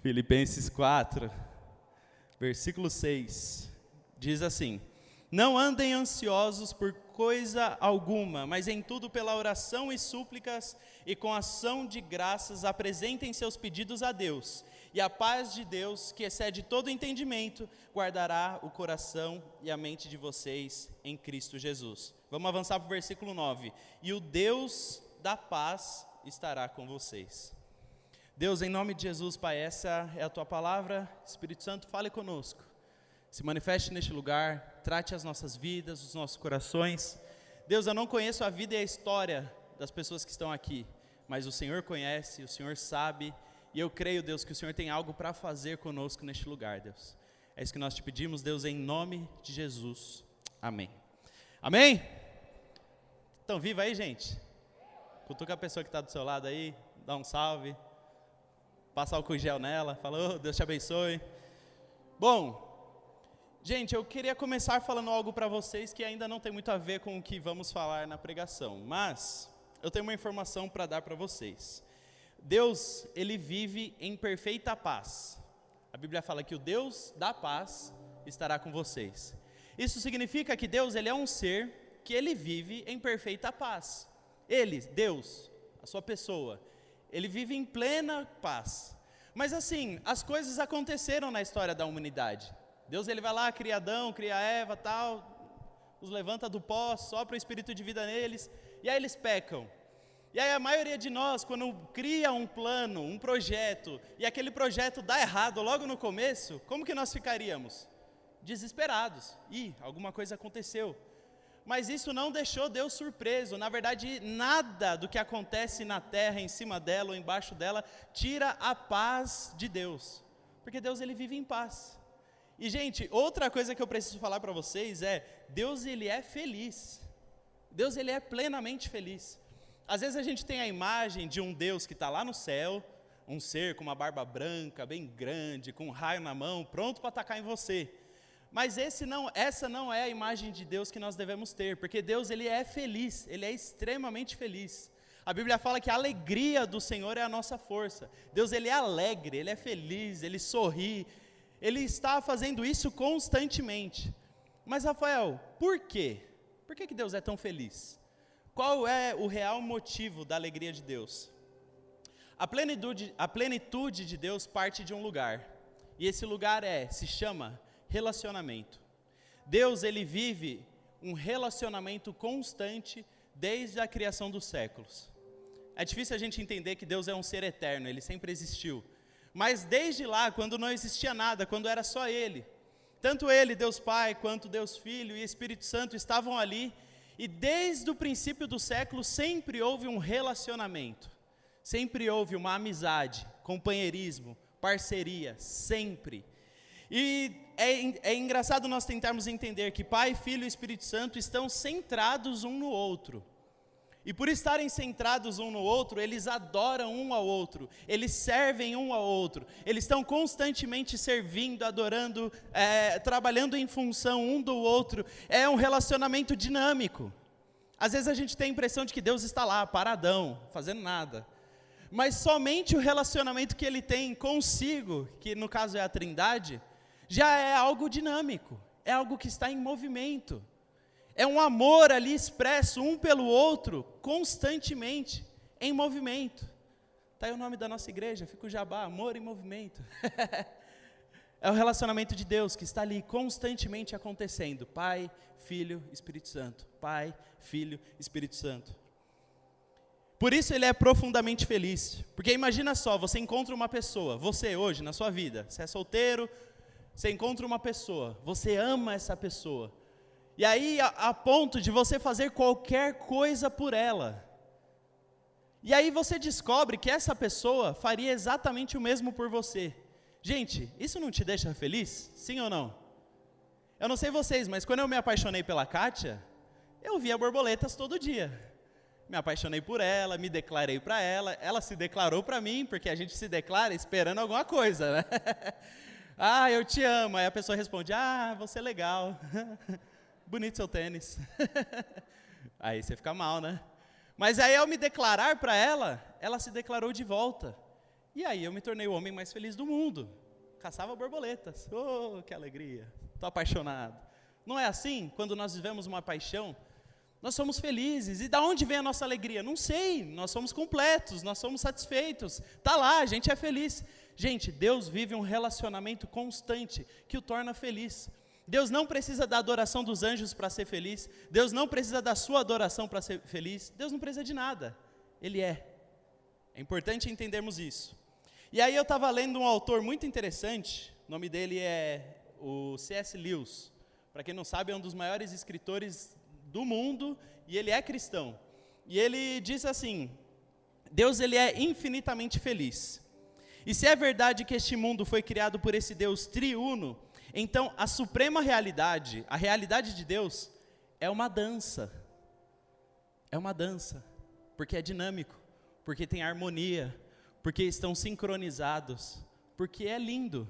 Filipenses 4, versículo 6, diz assim: Não andem ansiosos por coisa alguma, mas em tudo pela oração e súplicas e com ação de graças apresentem seus pedidos a Deus, e a paz de Deus, que excede todo entendimento, guardará o coração e a mente de vocês em Cristo Jesus. Vamos avançar para o versículo 9. E o Deus da paz estará com vocês. Deus, em nome de Jesus, Pai, essa é a Tua palavra. Espírito Santo, fale conosco. Se manifeste neste lugar, trate as nossas vidas, os nossos corações. Deus, eu não conheço a vida e a história das pessoas que estão aqui, mas o Senhor conhece, o Senhor sabe, e eu creio, Deus, que o Senhor tem algo para fazer conosco neste lugar, Deus. É isso que nós te pedimos, Deus, em nome de Jesus. Amém. Amém? Estão vivos aí, gente? Cutuca a pessoa que está do seu lado aí, dá um salve. Passa álcool gel nela, fala, Deus te abençoe. Bom, gente, eu queria começar falando algo para vocês que ainda não tem muito a ver com o que vamos falar na pregação, mas eu tenho uma informação para dar para vocês. Deus, Ele vive em perfeita paz. A Bíblia fala que o Deus da paz estará com vocês. Isso significa que Deus, Ele é um ser que Ele vive em perfeita paz. Ele, Deus, a sua pessoa, Ele vive em plena paz. Mas assim, as coisas aconteceram na história da humanidade. Deus, Ele vai lá, cria Adão, cria Eva, tal, os levanta do pó, sopra o espírito de vida neles, e aí eles pecam. E aí a maioria de nós, quando cria um plano, um projeto, e aquele projeto dá errado logo no começo, como que nós ficaríamos? Desesperados. Ih, alguma coisa aconteceu. Mas isso não deixou Deus surpreso. Na verdade, nada do que acontece na terra, em cima dela ou embaixo dela, tira a paz de Deus. Porque Deus, Ele vive em paz. E, gente, outra coisa que eu preciso falar para vocês é, Deus, Ele é feliz. Deus, Ele é plenamente feliz. Às vezes a gente tem a imagem de um Deus que está lá no céu, um ser com uma barba branca, bem grande, com um raio na mão, pronto para atacar em você. Mas essa não é a imagem de Deus que nós devemos ter, porque Deus, Ele é feliz, Ele é extremamente feliz. A Bíblia fala que a alegria do Senhor é a nossa força. Deus, Ele é alegre, Ele é feliz, Ele sorri, Ele está fazendo isso constantemente. Mas, Rafael, por quê? Por que Deus é tão feliz? Qual é o real motivo da alegria de Deus? A plenitude de Deus parte de um lugar, e esse lugar se chama relacionamento. Deus, Ele vive um relacionamento constante desde a criação dos séculos. É difícil a gente entender que Deus é um ser eterno, Ele sempre existiu. Mas desde lá, quando não existia nada, quando era só Ele, tanto Ele, Deus Pai, quanto Deus Filho e Espírito Santo estavam ali, e desde o princípio do século sempre houve um relacionamento, sempre houve uma amizade, companheirismo, parceria, sempre. E é engraçado nós tentarmos entender que Pai, Filho e Espírito Santo estão centrados um no outro. E por estarem centrados um no outro, eles adoram um ao outro, eles servem um ao outro, eles estão constantemente servindo, adorando, trabalhando em função um do outro. É um relacionamento dinâmico. Às vezes a gente tem a impressão de que Deus está lá, paradão, fazendo nada. Mas somente o relacionamento que Ele tem consigo, que no caso é a Trindade, já é algo dinâmico, é algo que está em movimento. É um amor ali expresso um pelo outro, constantemente, em movimento. Está aí o nome da nossa igreja, fica o jabá, amor em movimento. É o relacionamento de Deus que está ali constantemente acontecendo. Pai, Filho, Espírito Santo. Pai, Filho, Espírito Santo. Por isso Ele é profundamente feliz. Porque imagina só, você encontra uma pessoa, você hoje na sua vida, você é solteiro, você encontra uma pessoa, você ama essa pessoa. E aí, a ponto de você fazer qualquer coisa por ela. E aí você descobre que essa pessoa faria exatamente o mesmo por você. Gente, isso não te deixa feliz? Sim ou não? Eu não sei vocês, mas quando eu me apaixonei pela Kátia, eu via borboletas todo dia. Me apaixonei por ela, me declarei para ela, ela se declarou para mim, porque a gente se declara esperando alguma coisa, né? Ah, eu te amo. Aí a pessoa responde, você é legal. Bonito seu tênis. Aí você fica mal, né? Mas aí ao me declarar para ela, ela se declarou de volta. E aí eu me tornei o homem mais feliz do mundo. Caçava borboletas. Oh, que alegria. Estou apaixonado. Não é assim? Quando nós vivemos uma paixão, nós somos felizes. E da onde vem a nossa alegria? Não sei. Nós somos completos, nós somos satisfeitos. Está lá, a gente é feliz. Gente, Deus vive um relacionamento constante que o torna feliz. Deus não precisa da adoração dos anjos para ser feliz. Deus não precisa da sua adoração para ser feliz. Deus não precisa de nada. Ele é. É importante entendermos isso. E aí eu estava lendo um autor muito interessante. O nome dele é o C.S. Lewis. Para quem não sabe, é um dos maiores escritores do mundo. E ele é cristão. E ele diz assim: Deus, ele é infinitamente feliz. E se é verdade que este mundo foi criado por esse Deus triuno, então a suprema realidade, a realidade de Deus, é uma dança. É uma dança, porque é dinâmico, porque tem harmonia, porque estão sincronizados, porque é lindo.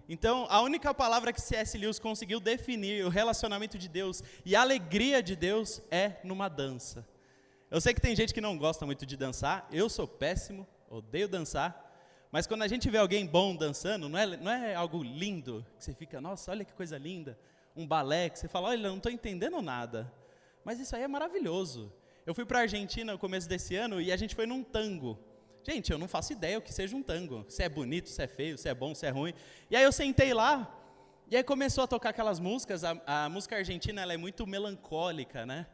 Então, a única palavra que C.S. Lewis conseguiu definir o relacionamento de Deus e a alegria de Deus é numa dança. Eu sei que tem gente que não gosta muito de dançar, eu sou péssimo, odeio dançar. Mas quando a gente vê alguém bom dançando, não é algo lindo, que você fica, nossa, olha que coisa linda, um balé, que você fala, olha, não estou entendendo nada. Mas isso aí é maravilhoso. Eu fui para a Argentina no começo desse ano e a gente foi num tango. Gente, eu não faço ideia o que seja um tango, se é bonito, se é feio, se é bom, se é ruim. E aí eu sentei lá, e aí começou a tocar aquelas músicas, a música argentina ela é muito melancólica, né?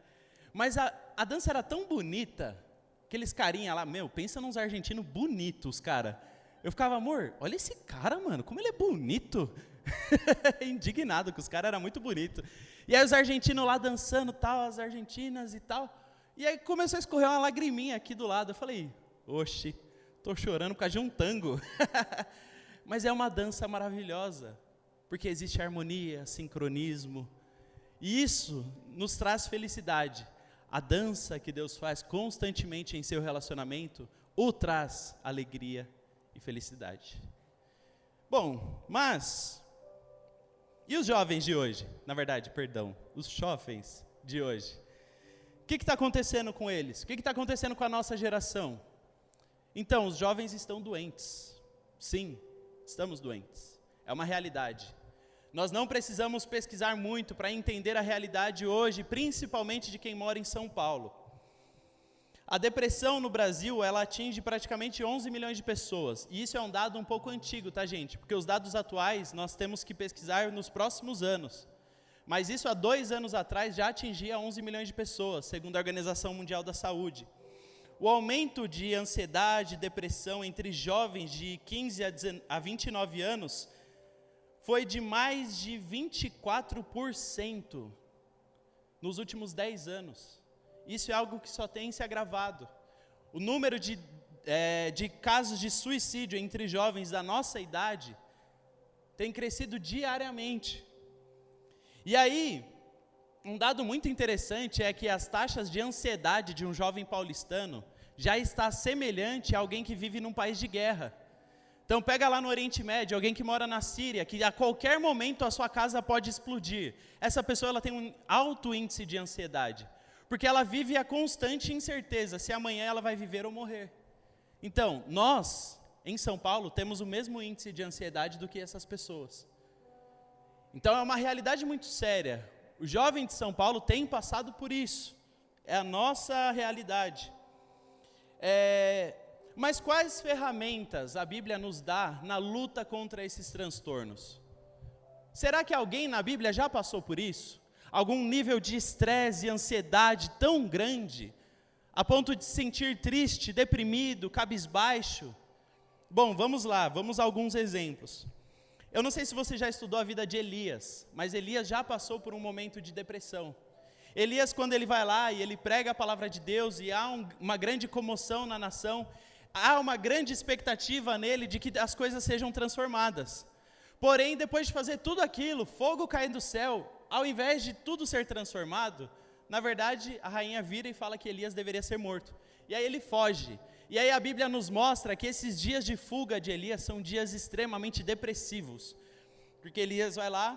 Mas a dança era tão bonita, aqueles carinha lá, pensa nos argentinos bonitos, cara. Eu ficava, amor, olha esse cara, mano, como ele é bonito. Indignado, que os caras eram muito bonitos. E aí os argentinos lá dançando, tal, as argentinas e tal. E aí começou a escorrer uma lagriminha aqui do lado. Eu falei, oxe, tô chorando por causa de um tango. Mas é uma dança maravilhosa, porque existe harmonia, sincronismo. E isso nos traz felicidade. A dança que Deus faz constantemente em seu relacionamento o traz alegria e felicidade. Bom, mas e os jovens de hoje? Na verdade, perdão, os jovens de hoje. O que está acontecendo com eles? O que está acontecendo com a nossa geração? Então, os jovens estão doentes. Sim, estamos doentes. É uma realidade. Nós não precisamos pesquisar muito para entender a realidade hoje, principalmente de quem mora em São Paulo. A depressão no Brasil, ela atinge praticamente 11 milhões de pessoas. E isso é um dado um pouco antigo, tá, gente? Porque os dados atuais nós temos que pesquisar nos próximos anos. Mas isso há 2 anos atrás já atingia 11 milhões de pessoas, segundo a Organização Mundial da Saúde. O aumento de ansiedade e depressão entre jovens de 15 a 29 anos foi de mais de 24% nos últimos 10 anos. Isso é algo que só tem se agravado. O número de casos de suicídio entre jovens da nossa idade tem crescido diariamente. E aí, um dado muito interessante é que as taxas de ansiedade de um jovem paulistano já está semelhante a alguém que vive num país de guerra. Então pega lá no Oriente Médio, alguém que mora na Síria, que a qualquer momento a sua casa pode explodir. Essa pessoa ela tem um alto índice de ansiedade, porque ela vive a constante incerteza se amanhã ela vai viver ou morrer. Então, nós, em São Paulo, temos o mesmo índice de ansiedade do que essas pessoas. Então é uma realidade muito séria. O jovem de São Paulo tem passado por isso. É a nossa realidade. Mas quais ferramentas a Bíblia nos dá na luta contra esses transtornos? Será que alguém na Bíblia já passou por isso? Algum nível de estresse e ansiedade tão grande, a ponto de se sentir triste, deprimido, cabisbaixo? Bom, vamos lá, vamos a alguns exemplos. Eu não sei se você já estudou a vida de Elias, mas Elias já passou por um momento de depressão. Elias, quando ele vai lá e ele prega a palavra de Deus e há uma grande comoção na nação, há uma grande expectativa nele de que as coisas sejam transformadas. Porém, depois de fazer tudo aquilo, fogo cair do céu, ao invés de tudo ser transformado, na verdade, a rainha vira e fala que Elias deveria ser morto. E aí ele foge. E aí a Bíblia nos mostra que esses dias de fuga de Elias são dias extremamente depressivos. Porque Elias vai lá,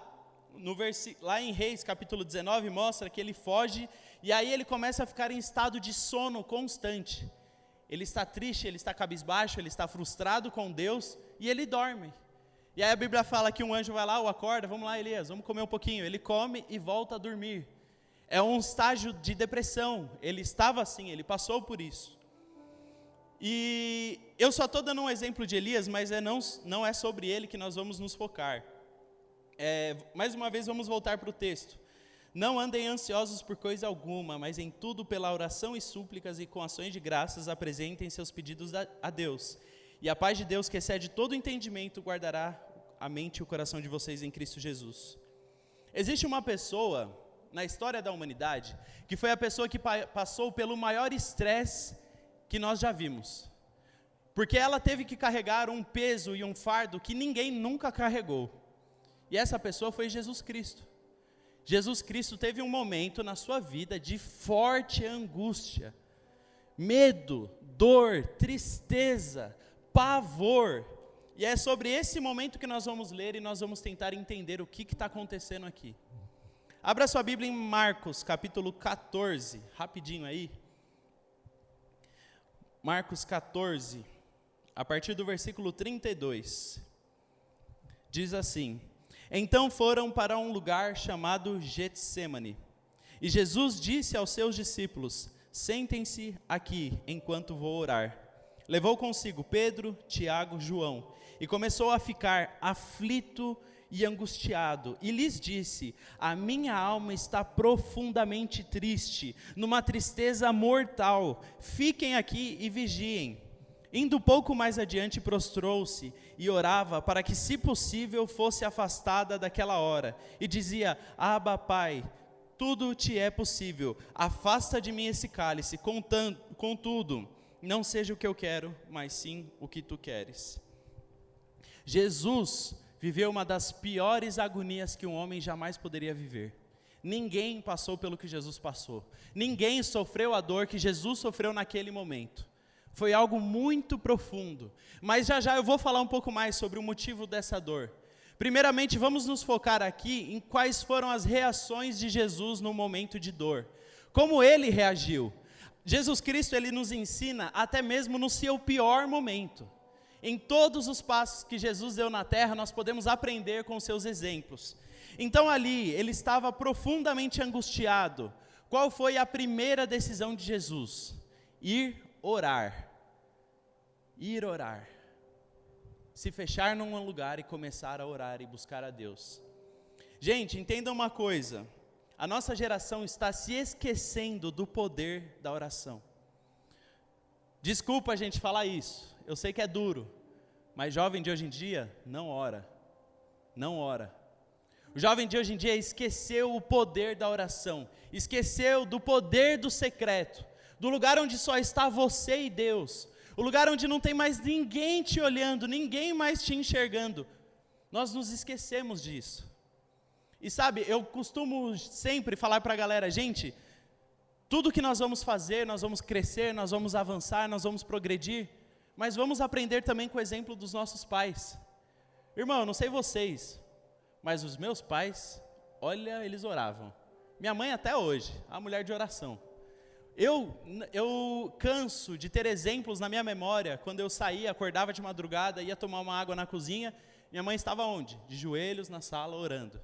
lá em Reis capítulo 19, mostra que ele foge, e aí ele começa a ficar em estado de sono constante. ele está triste, ele está cabisbaixo, ele está frustrado com Deus e ele dorme. E aí a Bíblia fala que um anjo vai lá, o acorda, vamos lá Elias, vamos comer um pouquinho. Ele come e volta a dormir. É um estágio de depressão, ele estava assim, ele passou por isso. E eu só estou dando um exemplo de Elias, mas não é sobre ele que nós vamos nos focar. Mais uma vez vamos voltar para o texto. Não andem ansiosos por coisa alguma, mas em tudo pela oração e súplicas e com ações de graças apresentem seus pedidos a Deus. E a paz de Deus, que excede todo entendimento, guardará a mente e o coração de vocês em Cristo Jesus. Existe uma pessoa na história da humanidade que foi a pessoa que passou pelo maior estresse que nós já vimos. Porque ela teve que carregar um peso e um fardo que ninguém nunca carregou. E essa pessoa foi Jesus Cristo. Jesus Cristo teve um momento na sua vida de forte angústia, medo, dor, tristeza, pavor. E é sobre esse momento que nós vamos ler e nós vamos tentar entender o que está acontecendo aqui. Abra sua Bíblia em Marcos, capítulo 14, rapidinho aí. Marcos 14, a partir do versículo 32. Diz assim: Então foram para um lugar chamado Getsêmani. E Jesus disse aos seus discípulos: Sentem-se aqui enquanto vou orar. Levou consigo Pedro, Tiago, João, e começou a ficar aflito e angustiado, e lhes disse: A minha alma está profundamente triste, numa tristeza mortal. Fiquem aqui e vigiem. Indo pouco mais adiante, prostrou-se e orava para que, se possível, fosse afastada daquela hora. E dizia: Abba, Pai, tudo te é possível, afasta de mim esse cálice, contudo, não seja o que eu quero, mas sim o que tu queres. Jesus viveu uma das piores agonias que um homem jamais poderia viver. Ninguém passou pelo que Jesus passou. Ninguém sofreu a dor que Jesus sofreu naquele momento. Foi algo muito profundo. Mas já eu vou falar um pouco mais sobre o motivo dessa dor. Primeiramente, vamos nos focar aqui em quais foram as reações de Jesus no momento de dor. Como ele reagiu. Jesus Cristo, ele nos ensina até mesmo no seu pior momento. Em todos os passos que Jesus deu na terra, nós podemos aprender com seus exemplos. Então ali, ele estava profundamente angustiado. Qual foi a primeira decisão de Jesus? Ir orar. Ir orar. Se fechar num lugar e começar a orar e buscar a Deus. Gente, entendam uma coisa. A nossa geração está se esquecendo do poder da oração. Desculpa a gente falar isso. Eu sei que é duro, mas jovem de hoje em dia não ora, não ora. O jovem de hoje em dia esqueceu o poder da oração, esqueceu do poder do secreto, do lugar onde só está você e Deus, o lugar onde não tem mais ninguém te olhando, ninguém mais te enxergando. Nós nos esquecemos disso. E sabe, eu costumo sempre falar para a galera, gente, tudo que nós vamos fazer, nós vamos crescer, nós vamos avançar, nós vamos progredir, mas vamos aprender também com o exemplo dos nossos pais. Irmão, eu não sei vocês, mas os meus pais, olha, eles oravam. Minha mãe até hoje, a mulher de oração. Eu canso de ter exemplos na minha memória, quando eu saía, acordava de madrugada, ia tomar uma água na cozinha, minha mãe estava onde? De joelhos na sala, orando.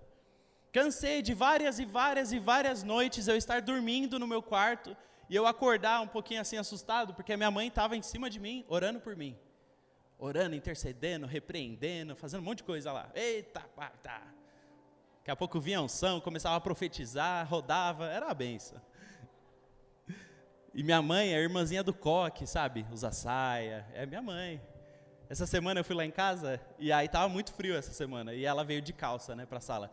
Cansei de várias e várias noites eu estar dormindo no meu quarto, e eu acordar um pouquinho assim assustado, porque a minha mãe estava em cima de mim, orando por mim. Orando, intercedendo, repreendendo, fazendo um monte de coisa lá. Eita, pá, tá. Daqui a pouco vinha a unção, começava a profetizar, rodava, era uma benção. E minha mãe, a irmãzinha do coque, sabe? Usa saia, é minha mãe. Essa semana eu fui lá em casa, e aí estava muito frio essa semana, e ela veio de calça, né, pra sala.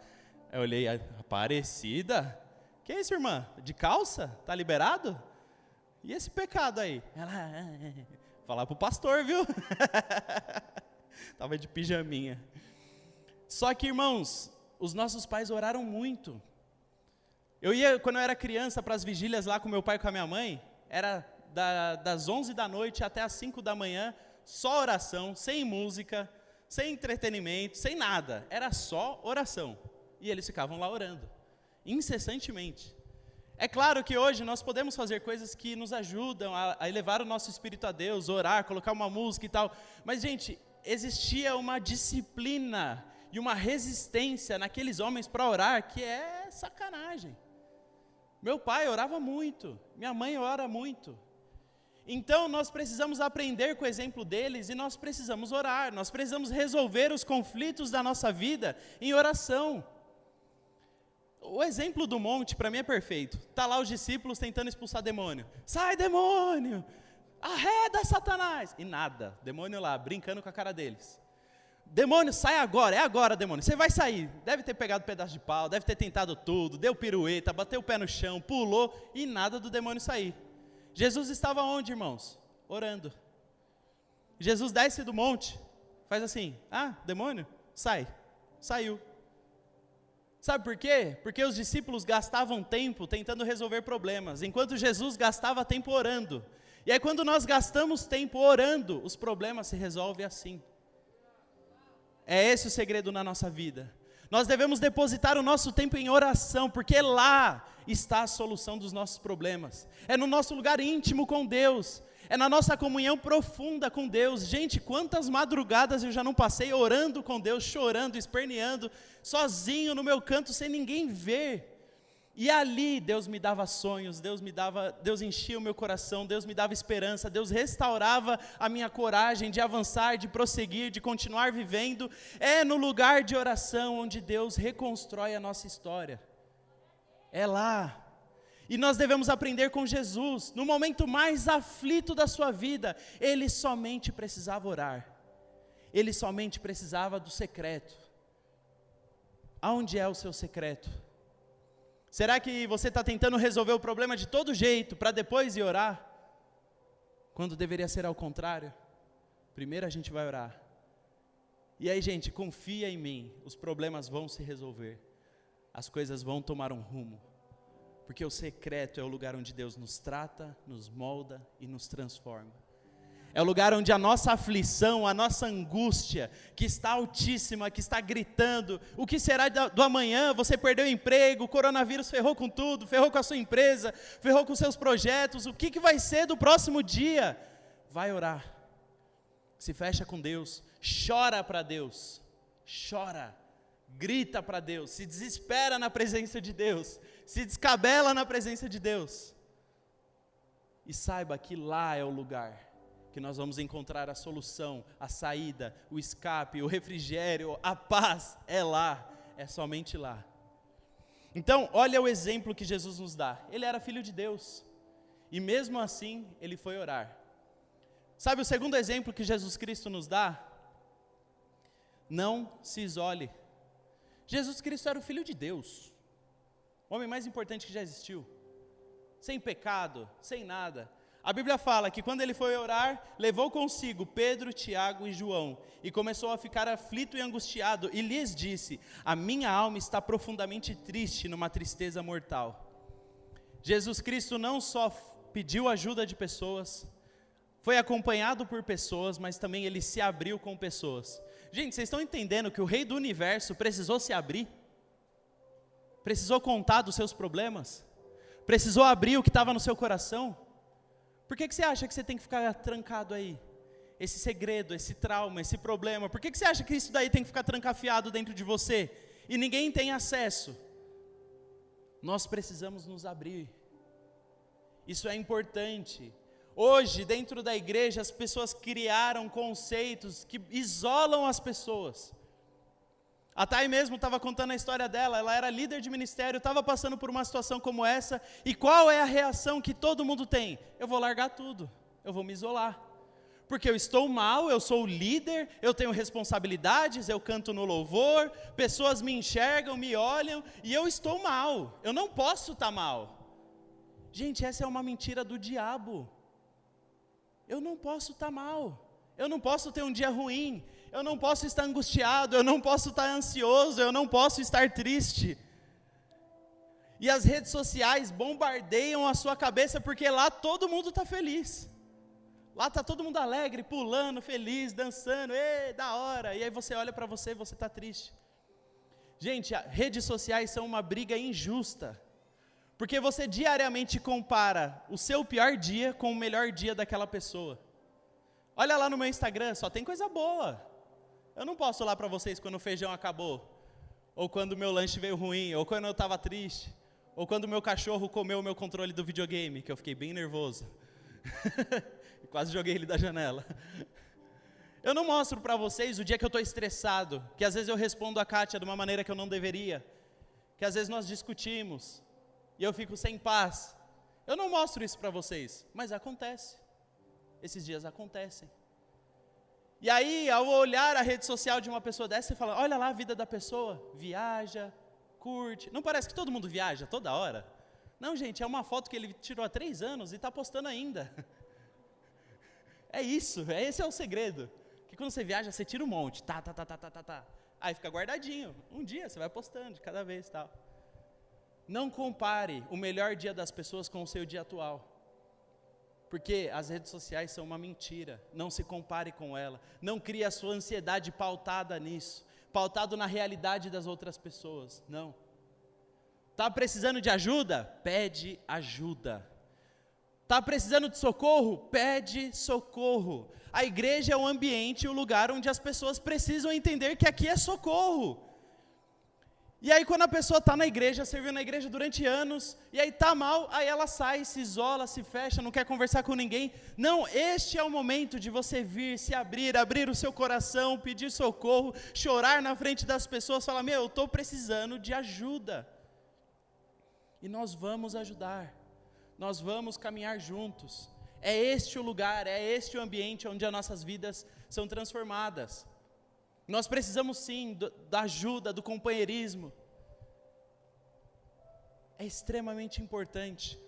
Eu olhei, Aparecida? Que isso, irmã? De calça? Tá liberado? E esse pecado aí? Ela, falar pro pastor, viu? Tava de pijaminha. Só que, irmãos, os nossos pais oraram muito. Eu ia, quando eu era criança, para as vigílias lá com meu pai e com a minha mãe, era das 11 da noite até as 5 da manhã, só oração, sem música, sem entretenimento, sem nada. Era só oração. E eles ficavam lá orando, incessantemente. É claro que hoje nós podemos fazer coisas que nos ajudam a elevar o nosso espírito a Deus, orar, colocar uma música e tal. Mas, gente, existia uma disciplina e uma resistência naqueles homens para orar que é sacanagem. Meu pai orava muito, minha mãe ora muito. Então nós precisamos aprender com o exemplo deles e nós precisamos orar, nós precisamos resolver os conflitos da nossa vida em oração. O exemplo do monte para mim é perfeito. Está lá os discípulos tentando expulsar demônio. Sai demônio, arreda Satanás. E nada, demônio lá brincando com a cara deles. Demônio, sai agora, é agora demônio, você vai sair. Deve ter pegado um pedaço de pau, deve ter tentado tudo, deu pirueta, bateu o pé no chão, pulou e nada do demônio sair. Jesus estava onde, irmãos? Orando. Jesus desce do monte, faz assim, demônio, sai, saiu. Sabe por quê? Porque os discípulos gastavam tempo tentando resolver problemas, enquanto Jesus gastava tempo orando. E aí quando nós gastamos tempo orando, os problemas se resolvem assim. É esse o segredo na nossa vida. Nós devemos depositar o nosso tempo em oração, porque lá está a solução dos nossos problemas. É no nosso lugar íntimo com Deus, é na nossa comunhão profunda com Deus. Gente, quantas madrugadas eu já não passei orando com Deus, chorando, esperneando, sozinho no meu canto, sem ninguém ver. E ali Deus me dava sonhos, Deus enchia o meu coração, Deus me dava esperança, Deus restaurava a minha coragem de avançar, de prosseguir, de continuar vivendo. É no lugar de oração onde Deus reconstrói a nossa história. É lá. E nós devemos aprender com Jesus. No momento mais aflito da sua vida, Ele somente precisava orar. Ele somente precisava do secreto. Aonde é o seu secreto? Será que você está tentando resolver o problema de todo jeito, para depois ir orar? Quando deveria ser ao contrário. Primeiro a gente vai orar. E aí, gente, confia em mim, os problemas vão se resolver. As coisas vão tomar um rumo. Porque o secreto é o lugar onde Deus nos trata, nos molda e nos transforma. É o lugar onde a nossa aflição, a nossa angústia, que está altíssima, que está gritando, o que será do amanhã? Você perdeu o emprego, o coronavírus ferrou com tudo, ferrou com a sua empresa, ferrou com seus projetos, o que vai ser do próximo dia? Vai orar, se fecha com Deus, chora para Deus, chora, grita para Deus, se desespera na presença de Deus, se descabela na presença de Deus, e saiba que lá é o lugar que nós vamos encontrar a solução, a saída, o escape, o refrigério, a paz, é lá, é somente lá. Então, olha o exemplo que Jesus nos dá. Ele era filho de Deus, e mesmo assim, ele foi orar. Sabe o segundo exemplo que Jesus Cristo nos dá? Não se isole. Jesus Cristo era o filho de Deus, o homem mais importante que já existiu, sem pecado, sem nada. A Bíblia fala que quando ele foi orar, levou consigo Pedro, Tiago e João, e começou a ficar aflito e angustiado, e lhes disse: a minha alma está profundamente triste, numa tristeza mortal. Jesus Cristo não só pediu ajuda de pessoas, foi acompanhado por pessoas, mas também ele se abriu com pessoas. Gente, vocês estão entendendo que o Rei do Universo precisou se abrir? Precisou contar dos seus problemas? Precisou abrir o que estava no seu coração? Por que você acha que você tem que ficar trancado aí? Esse segredo, esse trauma, esse problema, por que você acha que isso daí tem que ficar trancafiado dentro de você? E ninguém tem acesso? Nós precisamos nos abrir. Isso é importante. Hoje, dentro da igreja, as pessoas criaram conceitos que isolam as pessoas. A Thay mesmo estava contando a história dela, ela era líder de ministério, estava passando por uma situação como essa, e qual é a reação que todo mundo tem? Eu vou largar tudo, eu vou me isolar, porque eu estou mal, eu sou o líder, eu tenho responsabilidades, eu canto no louvor, pessoas me enxergam, me olham, e eu estou mal, eu não posso estar mal. Gente, essa é uma mentira do diabo. Eu não posso estar mal, eu não posso ter um dia ruim, eu não posso estar angustiado, eu não posso estar ansioso, eu não posso estar triste. E as redes sociais bombardeiam a sua cabeça, porque lá todo mundo está feliz. Lá está todo mundo alegre, pulando, feliz, dançando, da hora. E aí você olha para você e você está triste. Gente, redes sociais são uma briga injusta, Porque você diariamente compara o seu pior dia com o melhor dia daquela pessoa. Olha lá no meu Instagram, só tem coisa boa. Eu não posso falar para vocês quando o feijão acabou, ou quando o meu lanche veio ruim, ou quando eu estava triste, ou quando o meu cachorro comeu o meu controle do videogame, que eu fiquei bem nervoso. Quase joguei ele da janela. Eu não mostro para vocês o dia que eu estou estressado, que às vezes eu respondo a Kátia de uma maneira que eu não deveria, que às vezes nós discutimos, e eu fico sem paz. Eu não mostro isso para vocês, mas acontece. Esses dias acontecem. E aí, ao olhar a rede social de uma pessoa dessa, você fala, olha lá a vida da pessoa, viaja, curte. Não parece que todo mundo viaja toda hora? Não, gente, é uma foto que ele tirou há 3 anos e está postando ainda. É isso, esse é o segredo. Que quando você viaja, você tira um monte, tá. Aí fica guardadinho. Um dia você vai postando, de cada vez, tal. Não compare o melhor dia das pessoas com o seu dia atual. Porque as redes sociais são uma mentira. Não se compare com ela. Não crie a sua ansiedade pautada nisso. Pautado na realidade das outras pessoas. Não. Está precisando de ajuda? Pede ajuda. Está precisando de socorro? Pede socorro. A igreja é o ambiente, o lugar onde as pessoas precisam entender que aqui é socorro. E aí quando a pessoa está na igreja, serviu na igreja durante anos, e aí está mal, aí ela sai, se isola, se fecha, não quer conversar com ninguém. Não, este é o momento de você vir, se abrir o seu coração, pedir socorro, chorar na frente das pessoas, falar, eu estou precisando de ajuda. E nós vamos ajudar, nós vamos caminhar juntos. É este o lugar, é este o ambiente onde as nossas vidas são transformadas. Nós precisamos sim da ajuda, do companheirismo. É extremamente importante.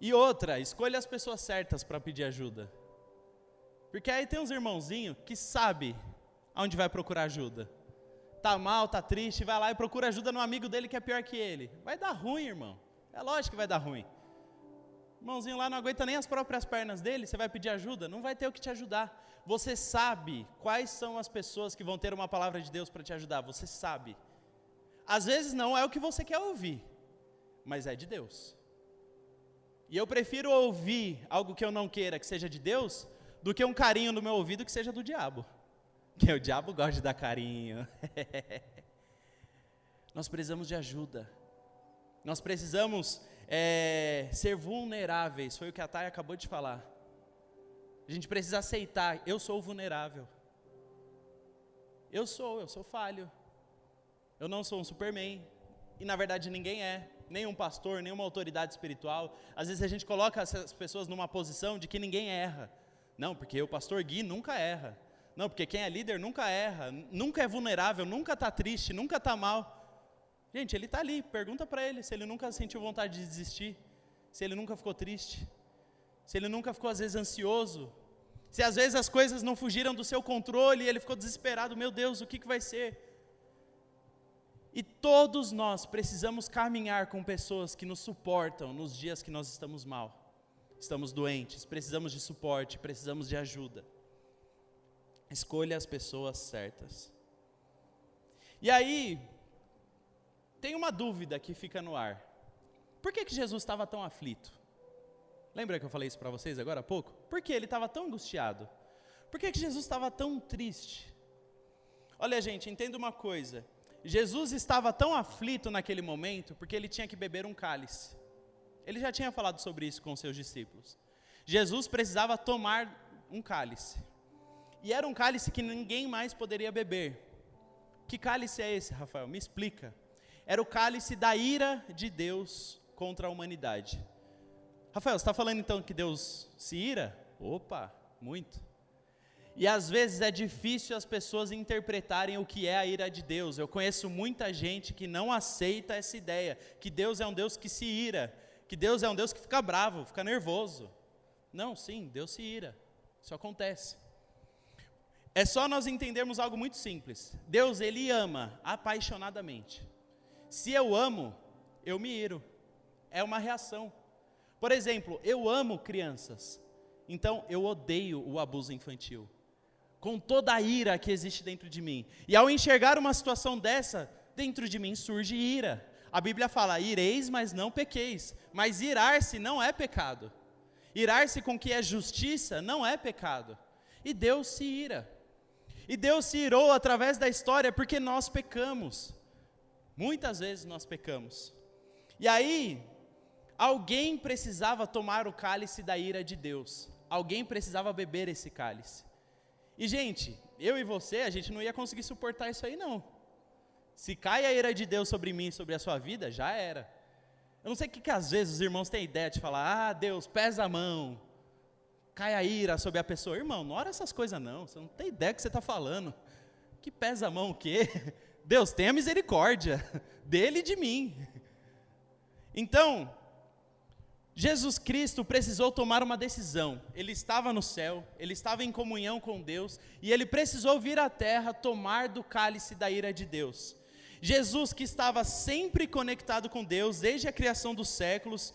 E outra, escolha as pessoas certas para pedir ajuda. Porque aí tem uns irmãozinhos que sabem aonde vai procurar ajuda. Tá mal, tá triste, vai lá e procura ajuda no amigo dele que é pior que ele. Vai dar ruim, irmão. É lógico que vai dar ruim. O irmãozinho lá não aguenta nem as próprias pernas dele, você vai pedir ajuda? Não vai ter o que te ajudar. Você sabe quais são as pessoas que vão ter uma palavra de Deus para te ajudar, você sabe. Às vezes não é o que você quer ouvir, mas é de Deus. E eu prefiro ouvir algo que eu não queira que seja de Deus, do que um carinho no meu ouvido que seja do diabo. Que o diabo gosta de dar carinho. Nós precisamos de ajuda. Nós precisamos ser vulneráveis, foi o que a Thay acabou de falar. A gente precisa aceitar, eu sou vulnerável. Eu sou falho. Eu não sou um Superman. E na verdade ninguém é, nem um pastor, nem uma autoridade espiritual. Às vezes a gente coloca essas pessoas numa posição de que ninguém erra. Não, porque o pastor Gui nunca erra. Não, porque quem é líder nunca erra, nunca é vulnerável, nunca está triste, nunca está mal. Gente, ele está ali, pergunta para ele se ele nunca sentiu vontade de desistir, se ele nunca ficou triste, se ele nunca ficou às vezes ansioso, se às vezes as coisas não fugiram do seu controle e ele ficou desesperado, meu Deus, o que vai ser? E todos nós precisamos caminhar com pessoas que nos suportam nos dias que nós estamos mal, estamos doentes, precisamos de suporte, precisamos de ajuda. Escolha as pessoas certas. E aí, tem uma dúvida que fica no ar. Por que Jesus estava tão aflito? Lembra que eu falei isso para vocês agora há pouco? Por que ele estava tão angustiado? Por que Jesus estava tão triste? Olha, gente, entenda uma coisa. Jesus estava tão aflito naquele momento porque ele tinha que beber um cálice. Ele já tinha falado sobre isso com os seus discípulos. Jesus precisava tomar um cálice. E era um cálice que ninguém mais poderia beber. Que cálice é esse, Rafael? Me explica. Era o cálice da ira de Deus contra a humanidade. Rafael, você está falando então que Deus se ira? Opa, muito. E às vezes é difícil as pessoas interpretarem o que é a ira de Deus. Eu conheço muita gente que não aceita essa ideia, que Deus é um Deus que se ira, que Deus é um Deus que fica bravo, fica nervoso. Não, sim, Deus se ira. Isso acontece. É só nós entendermos algo muito simples. Deus, Ele ama apaixonadamente. Se eu amo, eu me iro. É uma reação. Por exemplo, eu amo crianças. Então, eu odeio o abuso infantil. Com toda a ira que existe dentro de mim. E ao enxergar uma situação dessa, dentro de mim surge ira. A Bíblia fala, ireis, mas não pequeis. Mas irar-se não é pecado. Irar-se com o que é justiça não é pecado. E Deus se ira. E Deus se irou através da história porque nós pecamos. Muitas vezes nós pecamos. E aí, alguém precisava tomar o cálice da ira de Deus. Alguém precisava beber esse cálice. E gente, eu e você, a gente não ia conseguir suportar isso aí não. Se cai a ira de Deus sobre mim e sobre a sua vida, já era. Eu não sei o que às vezes os irmãos têm ideia de falar, Deus, pesa a mão, cai a ira sobre a pessoa. Irmão, não ora essas coisas não, você não tem ideia do que você está falando. Que pesa a mão o quê? Deus, tenha misericórdia dele e de mim. Então, Jesus Cristo precisou tomar uma decisão. Ele estava no céu, ele estava em comunhão com Deus, e ele precisou vir à terra tomar do cálice da ira de Deus. Jesus que estava sempre conectado com Deus, desde a criação dos séculos,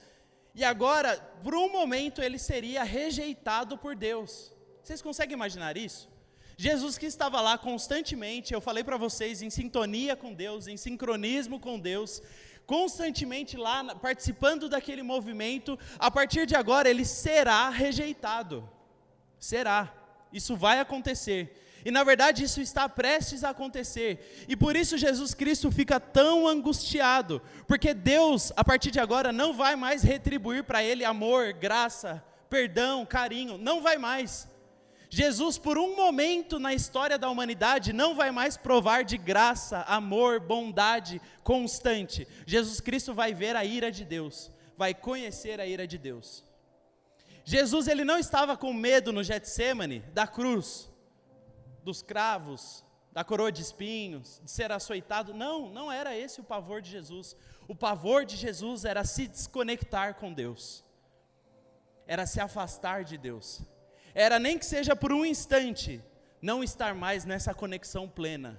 e agora, por um momento, ele seria rejeitado por Deus. Vocês conseguem imaginar isso? Jesus que estava lá constantemente, eu falei para vocês, em sintonia com Deus, em sincronismo com Deus, constantemente lá, participando daquele movimento, a partir de agora ele será rejeitado. Será. Isso vai acontecer. E na verdade isso está prestes a acontecer. E por isso Jesus Cristo fica tão angustiado, porque Deus, a partir de agora, não vai mais retribuir para ele amor, graça, perdão, carinho, não vai mais. Jesus, por um momento na história da humanidade, não vai mais provar de graça, amor, bondade constante. Jesus Cristo vai ver a ira de Deus, vai conhecer a ira de Deus. Jesus, ele não estava com medo no Getsêmani, da cruz, dos cravos, da coroa de espinhos, de ser açoitado. Não, não era esse o pavor de Jesus. O pavor de Jesus era se desconectar com Deus, era se afastar de Deus. Era nem que seja por um instante, não estar mais nessa conexão plena.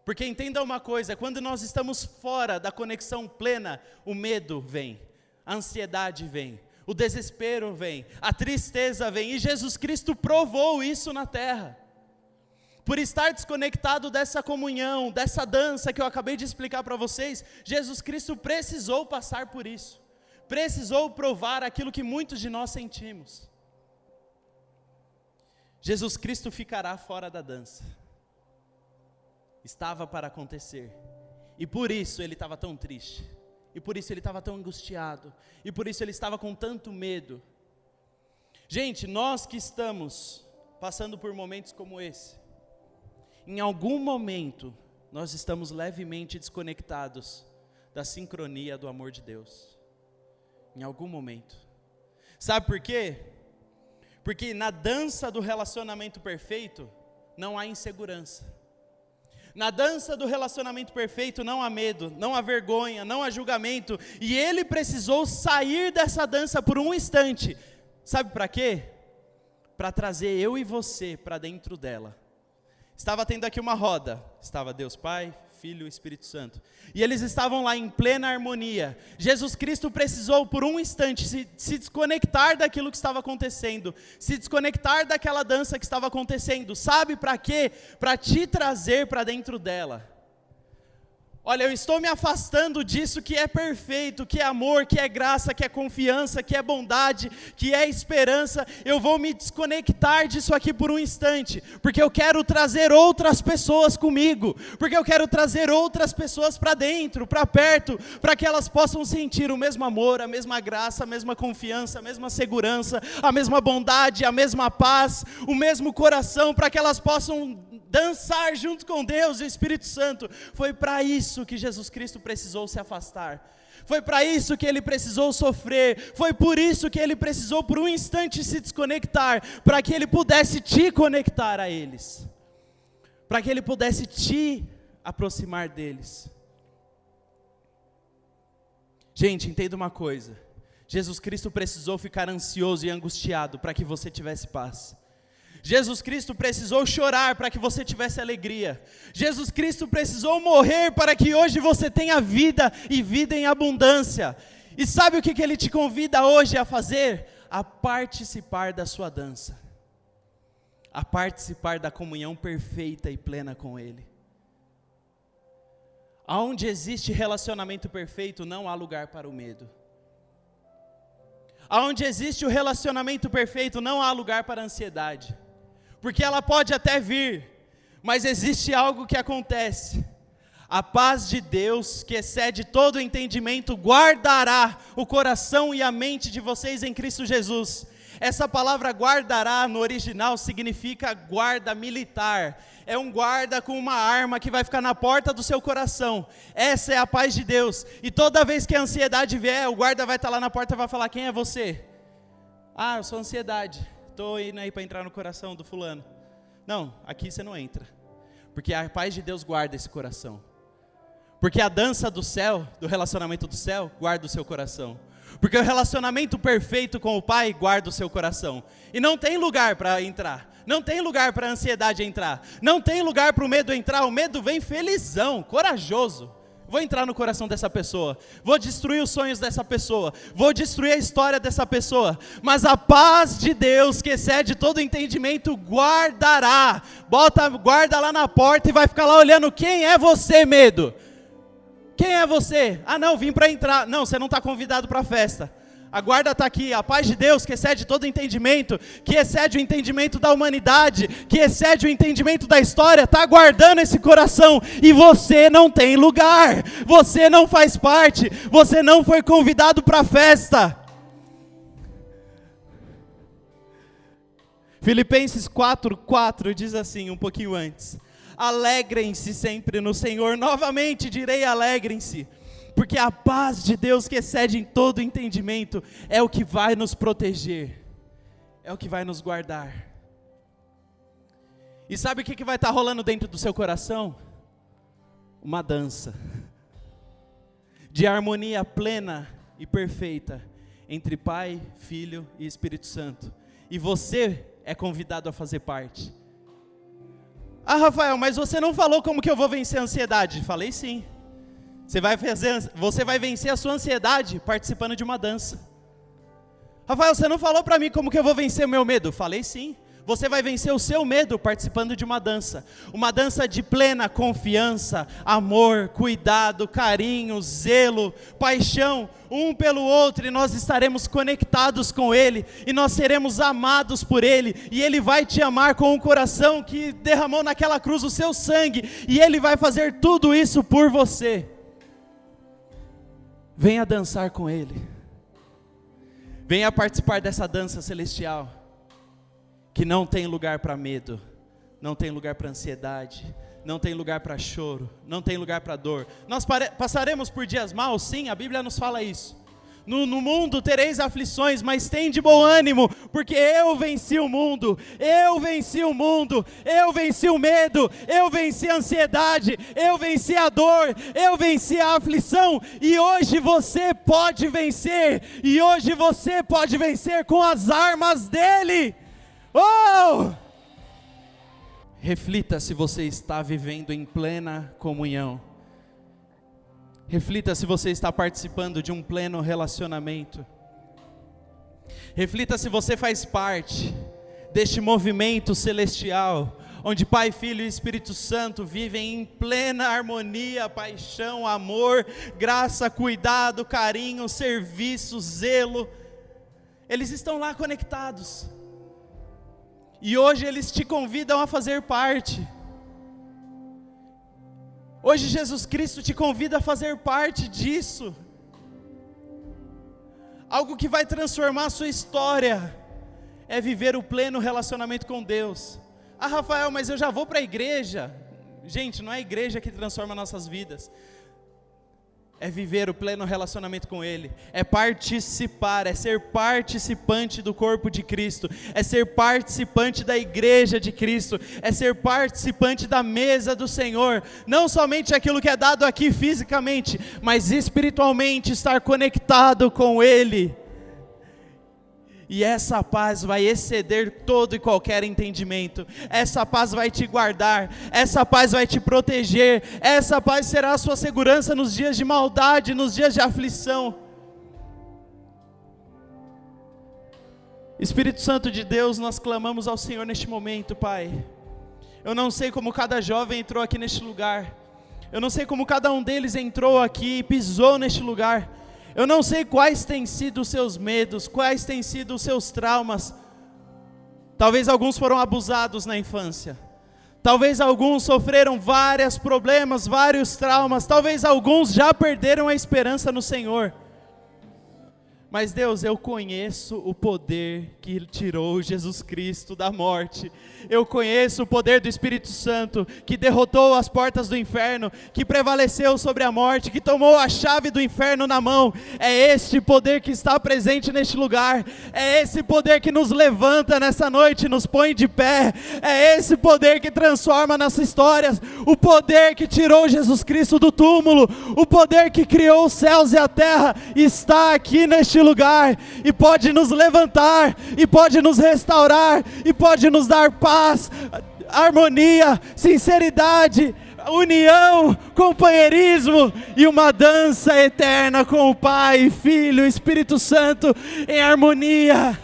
Porque entenda uma coisa, quando nós estamos fora da conexão plena, o medo vem, a ansiedade vem, o desespero vem, a tristeza vem, e Jesus Cristo provou isso na terra. Por estar desconectado dessa comunhão, dessa dança que eu acabei de explicar para vocês, Jesus Cristo precisou passar por isso, precisou provar aquilo que muitos de nós sentimos. Jesus Cristo ficará fora da dança. Estava para acontecer. E por isso ele estava tão triste. E por isso ele estava tão angustiado. E por isso ele estava com tanto medo. Gente, nós que estamos passando por momentos como esse, em algum momento nós estamos levemente desconectados da sincronia do amor de Deus. Em algum momento. Sabe por quê? Porque na dança do relacionamento perfeito, não há insegurança. Na dança do relacionamento perfeito, não há medo, não há vergonha, não há julgamento. E ele precisou sair dessa dança por um instante. Sabe para quê? Para trazer eu e você para dentro dela. Estava tendo aqui uma roda. Estava Deus Pai, Filho e Espírito Santo. E eles estavam lá em plena harmonia. Jesus Cristo precisou por um instante se desconectar daquilo que estava acontecendo. Se desconectar daquela dança que estava acontecendo. Sabe para quê? Para te trazer para dentro dela. Olha, eu estou me afastando disso que é perfeito, que é amor, que é graça, que é confiança, que é bondade, que é esperança. Eu vou me desconectar disso aqui por um instante, porque eu quero trazer outras pessoas comigo, porque eu quero trazer outras pessoas para dentro, para perto, para que elas possam sentir o mesmo amor, a mesma graça, a mesma confiança, a mesma segurança, a mesma bondade, a mesma paz, o mesmo coração, para que elas possam dançar junto com Deus e o Espírito Santo. Foi para isso que Jesus Cristo precisou se afastar. Foi para isso que ele precisou sofrer. Foi por isso que ele precisou por um instante se desconectar, para que ele pudesse te conectar a eles, para que ele pudesse te aproximar deles. Gente, entenda uma coisa: Jesus Cristo precisou ficar ansioso e angustiado para que você tivesse paz. Jesus Cristo precisou chorar para que você tivesse alegria. Jesus Cristo precisou morrer para que hoje você tenha vida e vida em abundância. E sabe o que ele te convida hoje a fazer? A participar da sua dança. A participar da comunhão perfeita e plena com Ele. Aonde existe relacionamento perfeito, não há lugar para o medo. Aonde existe o relacionamento perfeito, não há lugar para a ansiedade. Porque ela pode até vir, mas existe algo que acontece. A paz de Deus, que excede todo o entendimento, guardará o coração e a mente de vocês em Cristo Jesus. Essa palavra guardará, no original, significa guarda militar. É um guarda com uma arma que vai ficar na porta do seu coração. Essa é a paz de Deus. E toda vez que a ansiedade vier, o guarda vai estar lá na porta e vai falar: quem é você? Ah, eu sou ansiedade. Estou indo aí para entrar no coração do fulano. Não, aqui você não entra. Porque a paz de Deus guarda esse coração. Porque a dança do céu, do relacionamento do céu, guarda o seu coração. Porque o relacionamento perfeito com o Pai guarda o seu coração. E não tem lugar para entrar. Não tem lugar para a ansiedade entrar. Não tem lugar para o medo entrar. O medo vem felizão, corajoso. Vou entrar no coração dessa pessoa. Vou destruir os sonhos dessa pessoa. Vou destruir a história dessa pessoa. Mas a paz de Deus, que excede todo entendimento, guardará. Guarda lá na porta e vai ficar lá olhando: quem é você, medo? Quem é você? Ah não, vim para entrar. Não, você não está convidado para a festa. A guarda está aqui. A paz de Deus, que excede todo entendimento, que excede o entendimento da humanidade, que excede o entendimento da história, está guardando esse coração. E você não tem lugar. Você não faz parte. Você não foi convidado para a festa. Filipenses 4:4 diz assim, um pouquinho antes: alegrem-se sempre no Senhor. Novamente direi: alegrem-se, porque a paz de Deus, que excede em todo entendimento, é o que vai nos proteger, é o que vai nos guardar. E sabe o que vai estar rolando dentro do seu coração? Uma dança de harmonia plena e perfeita entre Pai, Filho e Espírito Santo. E você é convidado a fazer parte. Ah, Rafael, mas você não falou como que eu vou vencer a ansiedade. Falei sim. Você vai vencer a sua ansiedade participando de uma dança. Rafael, você não falou para mim como que eu vou vencer o meu medo. Falei sim. Você vai vencer o seu medo participando de uma dança. Uma dança de plena confiança, amor, cuidado, carinho, zelo, paixão, um pelo outro. E nós estaremos conectados com Ele. E nós seremos amados por Ele. E Ele vai te amar com um coração que derramou naquela cruz o seu sangue. E Ele vai fazer tudo isso por você. Venha dançar com Ele. Venha participar dessa dança celestial, que não tem lugar para medo, não tem lugar para ansiedade, não tem lugar para choro, não tem lugar para dor. Nós passaremos por dias maus, sim, a Bíblia nos fala isso. No mundo tereis aflições, mas tende bom ânimo, porque eu venci o mundo, eu venci o mundo, eu venci o medo, eu venci a ansiedade, eu venci a dor, eu venci a aflição, e hoje você pode vencer, e hoje você pode vencer com as armas dEle. Oh! Reflita se você está vivendo em plena comunhão. Reflita se você está participando de um pleno relacionamento. Reflita se você faz parte deste movimento celestial, onde Pai, Filho e Espírito Santo vivem em plena harmonia, paixão, amor, graça, cuidado, carinho, serviço, zelo. Eles estão lá conectados. E hoje eles te convidam a fazer parte. Hoje Jesus Cristo te convida a fazer parte disso. Algo que vai transformar a sua história é viver o pleno relacionamento com Deus. Ah, Rafael, mas eu já vou para a igreja. Gente, não é a igreja que transforma nossas vidas. É viver o pleno relacionamento com Ele, é participar, é ser participante do corpo de Cristo, é ser participante da igreja de Cristo, é ser participante da mesa do Senhor, não somente aquilo que é dado aqui fisicamente, mas espiritualmente estar conectado com Ele. E essa paz vai exceder todo e qualquer entendimento. Essa paz vai te guardar. Essa paz vai te proteger. Essa paz será a sua segurança nos dias de maldade, nos dias de aflição. Espírito Santo de Deus, nós clamamos ao Senhor neste momento, Pai. Eu não sei como cada jovem entrou aqui neste lugar, Eu não sei como cada um deles entrou aqui e pisou neste lugar. Eu não sei quais têm sido os seus medos, quais têm sido os seus traumas. Talvez alguns foram abusados na infância. Talvez alguns sofreram vários problemas, vários traumas. Talvez alguns já perderam a esperança no Senhor. Mas Deus, eu conheço o poder que tirou Jesus Cristo da morte. Eu conheço o poder do Espírito Santo, que derrotou as portas do inferno, que prevaleceu sobre a morte, que tomou a chave do inferno na mão. É este poder que está presente neste lugar. É esse poder que nos levanta nessa noite, nos põe de pé. É esse poder que transforma nossas histórias. O poder que tirou Jesus Cristo do túmulo. O poder que criou os céus e a terra está aqui neste lugar, e pode nos levantar, e pode nos restaurar, e pode nos dar paz, harmonia, sinceridade, união, companheirismo e uma dança eterna com o Pai, Filho e Espírito Santo em harmonia.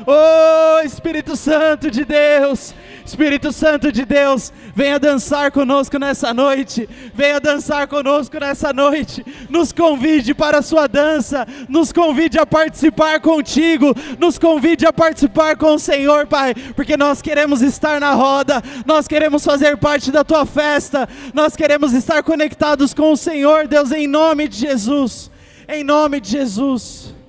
Oh, Espírito Santo de Deus, Espírito Santo de Deus, venha dançar conosco nessa noite, venha dançar conosco nessa noite, nos convide para a sua dança, nos convide a participar contigo, nos convide a participar com o Senhor, Pai, porque nós queremos estar na roda, nós queremos fazer parte da tua festa, nós queremos estar conectados com o Senhor, Deus, em nome de Jesus, em nome de Jesus.